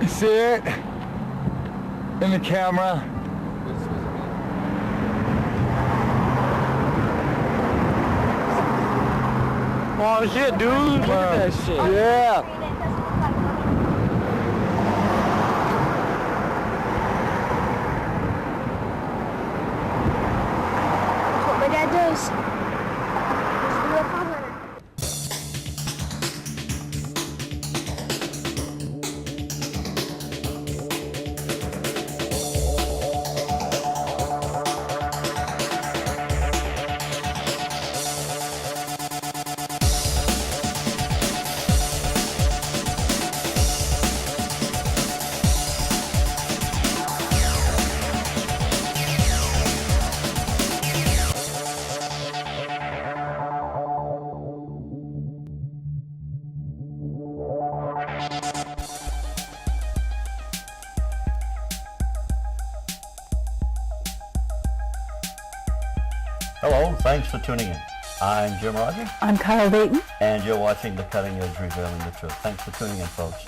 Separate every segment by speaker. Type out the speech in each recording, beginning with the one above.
Speaker 1: You see it? In the camera. Oh shit, dude! Look at that shit. Yeah.
Speaker 2: That's what my dad does. He's the UFO hunter.
Speaker 3: Hello, thanks for tuning in. I'm Jim Rodger.
Speaker 4: I'm Kyle Dayton.
Speaker 3: And you're watching The Cutting Edge, Revealing the Truth. Thanks for tuning in, folks.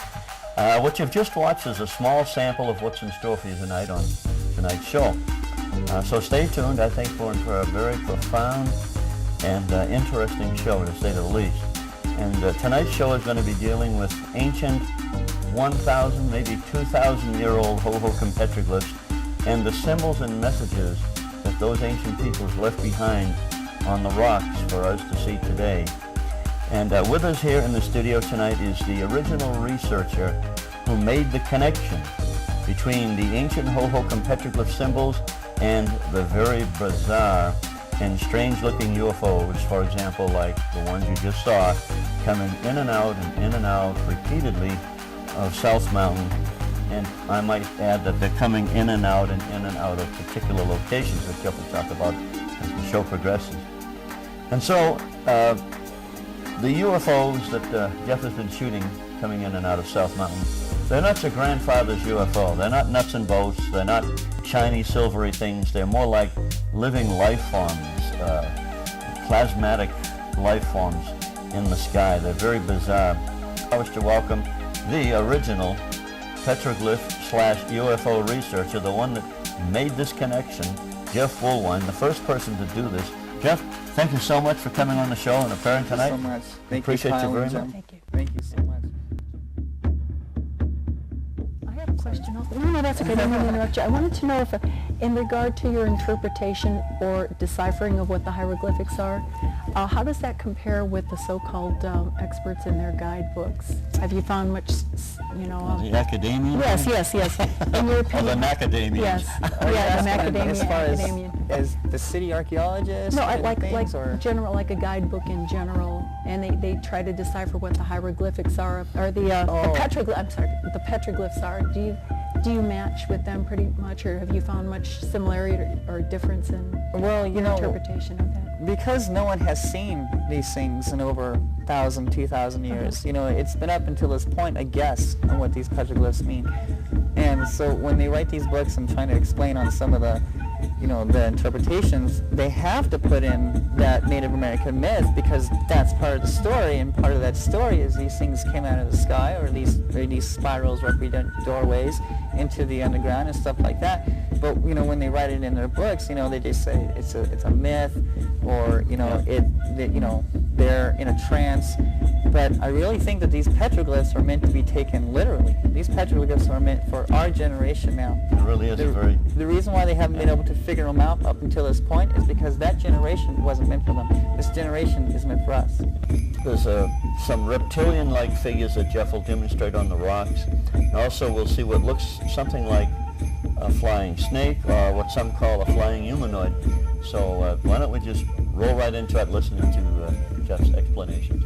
Speaker 3: What you've just watched is a small sample of what's in store for you tonight on tonight's show. So stay tuned. I think we're in for a very profound and interesting show, to say the least. And tonight's show is going to be dealing with ancient 1,000, maybe 2,000-year-old Hohokam petroglyphs and the symbols and messages that those ancient peoples left behind on the rocks for us to see today. And with us here in the studio tonight is the original researcher who made the connection between the ancient Hohokam petroglyph symbols and the very bizarre and strange-looking UFOs, for example, like the ones you just saw, coming in and out repeatedly of South Mountain. And I might add that they're coming in and out of particular locations, which Jeff will talk about as the show progresses. And so the UFOs that Jeff has been shooting coming in and out of South Mountain, they're not your grandfather's UFO. They're not nuts and bolts. They're not shiny, silvery things. They're more like living life forms, plasmatic life forms in the sky. They're very bizarre. I wish to welcome the original petroglyph/UFO researcher, the one that made this connection, Jeff Woolwine, the first person to do this. Jeff, thank you so much for coming on the show and appearing tonight.
Speaker 5: Thank you so much.
Speaker 3: Appreciate you very much.
Speaker 4: Thank you.
Speaker 5: Thank you so much.
Speaker 4: I have a question. No, that's okay. I didn't mean to interrupt you. I wanted to know if, in regard to your interpretation or deciphering of what the hieroglyphics are, how does that compare with the so-called experts in their guidebooks? Have you found much,
Speaker 3: The academia?
Speaker 4: Yes. In your opinion?
Speaker 3: The macadamians.
Speaker 4: Yes.
Speaker 5: Are you
Speaker 4: Yeah, the
Speaker 5: asking
Speaker 4: macadamia.
Speaker 5: as far
Speaker 4: academia.
Speaker 5: as the city archaeologists?
Speaker 4: No,
Speaker 5: and
Speaker 4: like
Speaker 5: things, or?
Speaker 4: general, like a guidebook in general, and they try to decipher what the hieroglyphics are, or the petroglyphs are. Do you match with them pretty much, or have you found much similarity or difference in your interpretation of that?
Speaker 5: Because no one has seen these things in over 1,000, 2,000 years, it's been up until this point a guess on what these petroglyphs mean. And so when they write these books and trying to explain on some of the the interpretations, they have to put in that Native American myth, because that's part of the story, and part of that story is these things came out of the sky, or these spirals represent doorways into the underground and stuff like that. But when they write it in their books, they just say it's a myth, or they're in a trance. But I really think that these petroglyphs are meant to be taken literally. These petroglyphs are meant for our generation now.
Speaker 3: It really is
Speaker 5: The reason why they haven't been able to figure them out up until this point is because that generation wasn't meant for them. This generation is meant for us.
Speaker 3: There's some reptilian-like figures that Jeff will demonstrate on the rocks. Also, we'll see what looks something like a flying snake, or what some call a flying humanoid. So why don't we just roll right into it, listening to Jeff's explanation.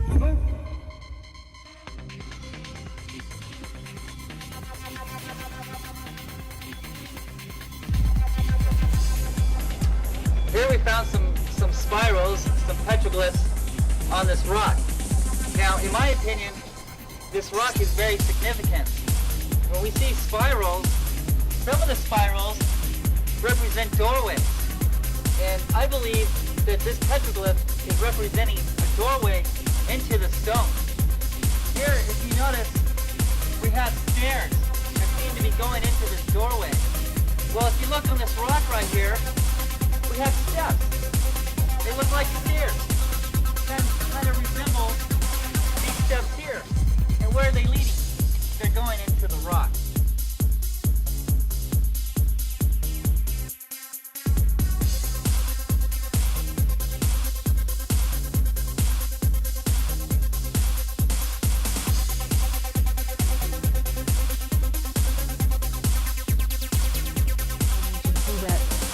Speaker 6: Here we found some spirals, some petroglyphs on this rock. Now, in my opinion, this rock is very significant. When we see spirals, some of the spirals represent doorways. And I believe that this petroglyph is representing a doorway into the stone. Here, if you notice, we have stairs going into this doorway. Well, if you look on this rock right here, we have steps. They look like stairs. That kind of resembles these steps here. And where are they leading? They're going into the rock.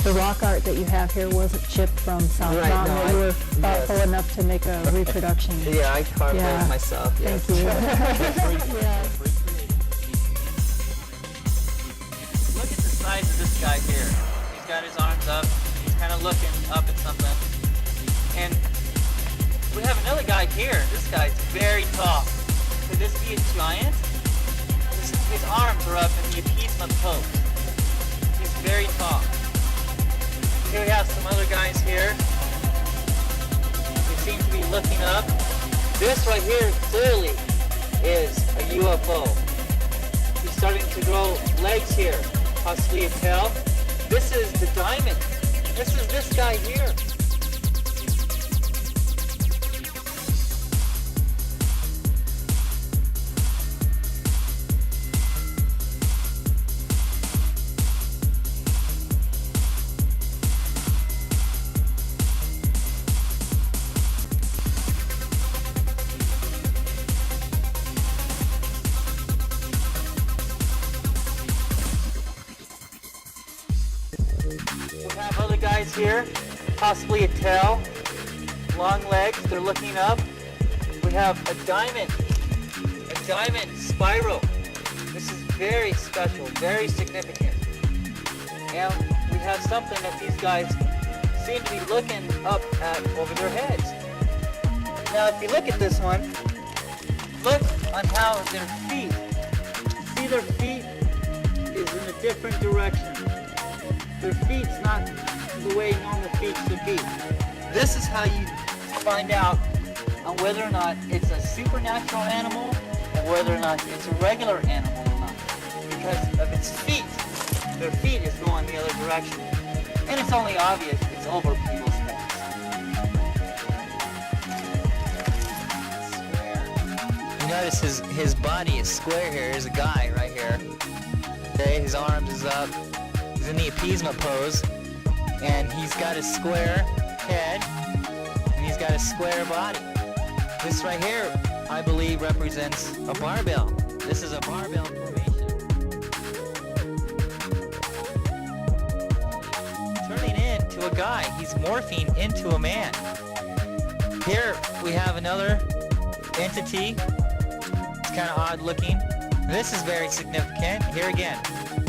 Speaker 4: The rock art that you have here wasn't chipped from South
Speaker 5: Right,
Speaker 4: Mountain.
Speaker 5: no,
Speaker 4: You were thoughtful enough to make a reproduction.
Speaker 5: Yeah, I carved
Speaker 4: Yeah.
Speaker 5: those myself. Yes.
Speaker 4: Thank you. Yeah.
Speaker 6: Look at the size of this guy here. He's got his arms up. He's kind of looking up at something. And we have another guy here. This guy's very tall. Could this be a giant? His arms are up in the appeasement pose. He's very tall. Here we have some other guys here. They seem to be looking up. This right here clearly is a UFO. He's starting to grow legs here, possibly a tail. This is the diamond. This is this guy here. We have other guys here, possibly a tail, long legs, they're looking up. We have a diamond spiral. This is very special, very significant. And we have something that these guys seem to be looking up at over their heads. Now if you look at this one, look on how their feet, see their feet is in a different direction. Their feet's not the way normal feet should be. This is how you find out on whether or not it's a supernatural animal and whether or not it's a regular animal or not. Because of its feet. Their feet is going the other direction. And it's only obvious it's over people's heads. You notice his body is square here. Here's a guy right here. Okay, his arms is up. He's in the appeasement pose, and he's got a square head, and he's got a square body. This right here, I believe, represents a barbell. This is a barbell formation. Turning into a guy. He's morphing into a man. Here we have another entity. It's kind of odd looking. This is very significant. Here again.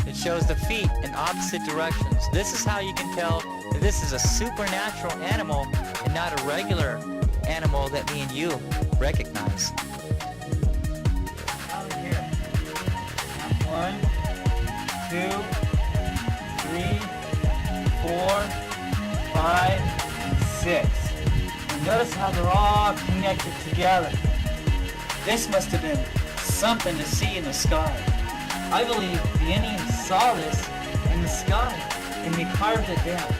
Speaker 6: It shows the feet in opposite directions. This is how you can tell that this is a supernatural animal and not a regular animal that me and you recognize. Out of here. 1, 2, 3, 4, 5, 6. And notice how they're all connected together. This must have been something to see in the sky. I believe the Indians saw this in the sky and they carved it down.